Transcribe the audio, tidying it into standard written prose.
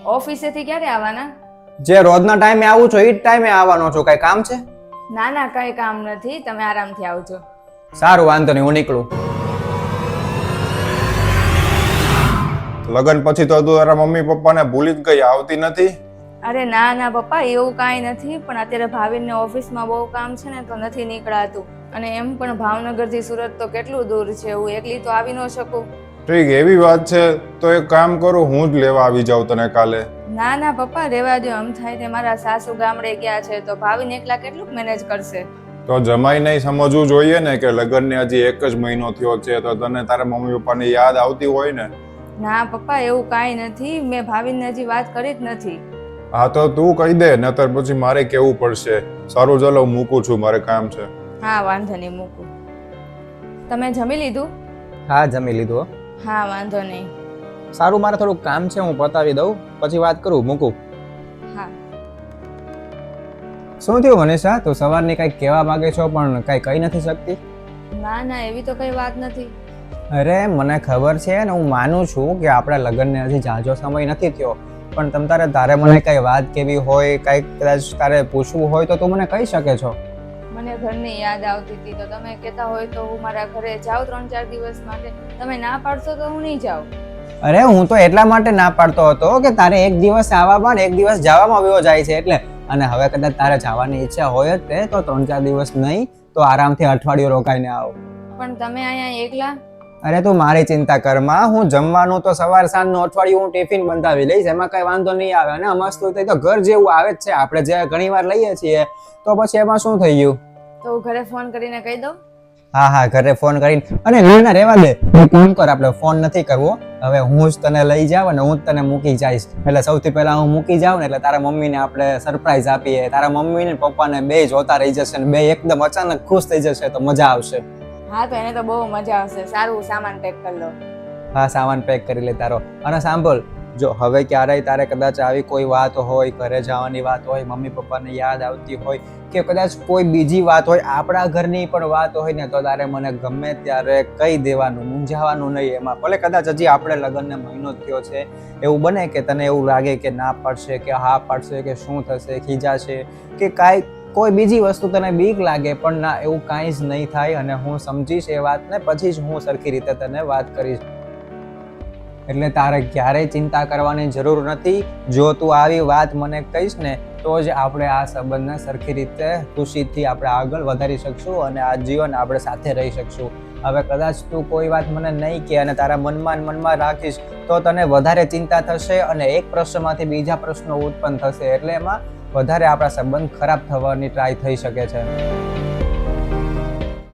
ઓફિસેથી ક્યારે આવવાના? જે રોજના ટાઈમે આવું છો એ જ ટાઈમે આવવાનો છો. કઈ કામ છે? ના ના, કઈ કામ નથી, તમે આરામથી આવજો. સારું, વાંધો નહીં, હું નીકળું. લગ્ન પછી તો તું તારા મમ્મી પપ્પાને ભૂલી જ ગઈ, આવતી નથી? અરે ના ના પપ્પા, એવું કાંઈ નથી, પણ અત્યારે ભાવિનને ઓફિસમાં બહુ કામ છે ને, તો નથી નીકળાતું. અને એમ પણ ભાવનગરથી સુરત તો કેટલું દૂર છે, હું એકલી તો આવી ન શકું. ઠીક, એવી વાત છે તો એક કામ કરું, હું જ લેવા આવી જાઉં તને કાલે. ના ના પપ્પા, રહેવા દો. આમ થાય તે મારા સાસુ ગામડે ગયા છે, તો ભાવિન એકલા કેટલું મેનેજ કરશે? તો જમાઈ નહીં સમજવું જોઈએ ને કે લગ્નને હજી 1 જ મહિનો થયો છે, તો તને તારા મમ્મી પપ્પાની યાદ આવતી હોય ને. ના પપ્પા, એવું કાંઈ નથી, મેં ભાવિનને હજી વાત કરી જ નથી. હા તો તું કહી દે, નતર પછી મારે કેવું પડશે. સારું, ચલો હું મૂકું છું, મારે કામ છે. હા વાંધો નહીં, મૂકું. તમે જમી લીધું? હા, જમી લીધું. હા વાંધો નહીં. સારું, મારે થોડુંક કામ છે, હું પતાવી દઉં, પછી વાત કરું. મૂકું. હા. શું થયું મનીષા, તું સવારની કંઈક કહેવા માંગે છો પણ કંઈ કહી નથી શકતી? ના ના, એવી તો કઈ વાત નથી. અરે મને ખબર છે ને, હું માનું છું કે આપણા લગ્નને હજી ઝાઝો સમય નથી થયો, પણ તારે મને કઈ વાત કેવી હોય, કઈ કદાચ તારે પૂછવું હોય તો તું મને કહી શકે છો. મને ઘરની યાદ આવતી હતી, તો તમે કહેતા હોય તો હું મારા ઘરે જાઉં 3-4 દિવસ માટે. તમે ના પાડશો તો હું નહીં જાઉં. અરે હું તો એટલા માટે ના પાડતો હતો કે તારે એક દિવસ આવવામાં ને એક દિવસ જવામાં વયો જાય છે એટલે. અને હવે કદાચ તારે જવાની ઈચ્છા હોય જ તે તો 3-4 દિવસ નહીં તો આરામથી અઠવાડિયું રોકાઈને આવો. પણ તમે અહીંયા એકલા? અરે તું મારી ચિંતા કરમાં, હું જમવાનું તો સવાર સાંજનું અઠવાડિયું હું ટિફિન બંધાવી લઈશ, એમાં કઈ વાંધો નહીં આવે. અને મસ્ત તો ઘર જેવું આવે જ છે, આપણે જે ઘણીવાર લઈએ છીએ તો પછી એમાં શું થઈ ગયું? તો હું ઘરે ફોન કરીને કહી દઉં? હા હા, ઘરે ફોન કરીને. અને ના રહેવા દે, હું ફોન કર, આપણે ફોન નથી કરવો. હવે હું જ તને લઈ જાવ અને હું જ તને મૂકી જઈશ. એટલે સૌથી પહેલા હું મૂકી જાઉં ને એટલે તારા મમ્મીને આપણે સરપ્રાઈઝ આપીએ. તારા મમ્મી ને પપ્પાને બે જોતા રહી જશે ને બે એકદમ અચાનક ખુશ થઈ જશે, તો મજા આવશે. હા તો એને તો બહુ મજા આવશે. સારું, સામાન પેક કરી લો. હા, સામાન પેક કરી લે તારો. અને સાંભળ, જો હવે ક્યારેય તારે કદાચ આવી કોઈ વાત હોય, ઘરે જવાની વાત હોય, મમ્મી પપ્પાને યાદ આવતી હોય કે કદાચ કોઈ બીજી વાત હોય, આપણા ઘરની પણ વાત હોય ને, તો તારે મને ગમે ત્યારે કહી દેવાનું, મૂંઝાવાનું નહીં એમાં. ભલે કદાચ હજી આપણે લગ્નને મહિનો જ થયો છે, એવું બને કે તને એવું લાગે કે ના પાડશે કે હા પાડશે કે શું થશે, ખીજાશે કે કાંઈ કોઈ બીજી વસ્તુ તને બીક લાગે, પણ ના, એવું કાંઈ જ નહીં થાય. અને હું સમજીશ એ વાતને, પછી જ હું સરખી રીતે તને વાત કરીશ. એટલે તારે ક્યારેય ચિંતા કરવાની જરૂર નથી. જો તું આવી વાત મને કહીશ ને તો જ આપણે આ સંબંધને સરખી રીતે ખુશીથી આપણે આગળ વધારી શકશું અને આ જીવન આપણે સાથે રહી શકશું. હવે કદાચ તું કોઈ વાત મને નહીં કહે અને તારા મનમાં રાખીશ તો તને વધારે ચિંતા થશે અને એક પ્રશ્નમાંથી બીજા પ્રશ્નો ઉત્પન્ન થશે, એટલે એમાં વધારે આપણા સંબંધ ખરાબ થવાની ટ્રાય થઈ શકે છે.